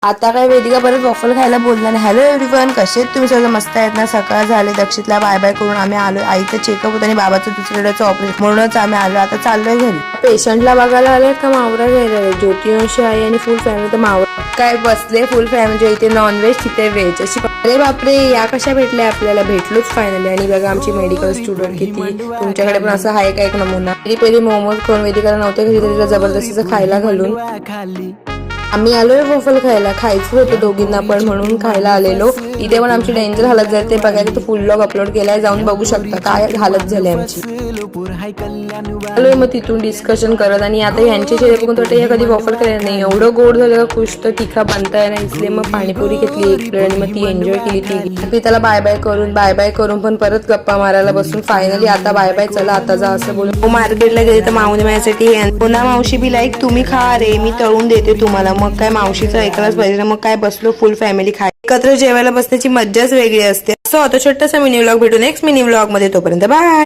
आता काय वेदिका परत वॉफल खायला बोलणार नाही. हॅलो एव्हरीवन, कसे आहेत तुम्ही सगळे? मस्त आहेत ना? सकाळ झाले, दक्षितला बाय बाय करून आम्ही आलो. आईचं चेकअप होतं आणि बाबाचं दुसऱ्या डोळ्याचं ऑपरेशन, म्हणूनच आम्ही आलो. आता चाललोय घरी. पेशंटला बघायला आले का मावरा घ्यायला आले. ज्योतिवंशी आई आणि फुल फॅमिली. तर मावरा काय बसले फुल फॅमिली. इथे नॉनव्हेज तिथे व्हेज अशी. अरे बापरे, या कशा भेटल्या आपल्याला? भेटलोच फायनली. आणि बघा आमची मेडिकल स्टुडंट किती. तुमच्याकडे पण असं आहे का एक नमुना? पहिली मोमोज खाऊन वेदिकाला नव्हते घरी, तिला जबरदस्तीचं खायला घालून आम्ही आलोय वॉफल खायला. खायचं होतं दोघींना पण, म्हणून खायला आलेलो. इथे पण आमची डेंजर हालत झाली. ते बघायला तर फुल व्लॉग अपलोड केलाय, जाऊन बघू शकता काय हालत झाली आमची. आलोय मग तिथून डिस्कशन करत. आणि आता ह्यांचे चेहरे बघून वाटतं या कधी वॉफल केलं नाही. एवढं गोड झालं का खुश तर तिखा बनता येणार. इसलिए मग पाणीपुरी घेतली एक प्लेट आणि मग ती एन्जॉय केली. ती त्याला बाय बाय करून पण परत गप्पा मारायला बसून फायनली आता बाय बाय, चला आता जा असं बोलून मार्केटला गेले तर माऊने माझ्यासाठी पुन्हा मावशी बी लाईक तुम्ही खा रे, मी तळून देते तुम्हाला. मग काय मावशीचं ऐकायलाच पाहिजे. मग काय बसलो फुल फॅमिली खाय. एकत्र जेवायला बसण्याची मज्जाच वेगळी असते. असं होतं छोटासा मिनी व्लॉग. भेटू नेक्स्ट मिनी व्लॉग मध्ये. तोपर्यंत बाय.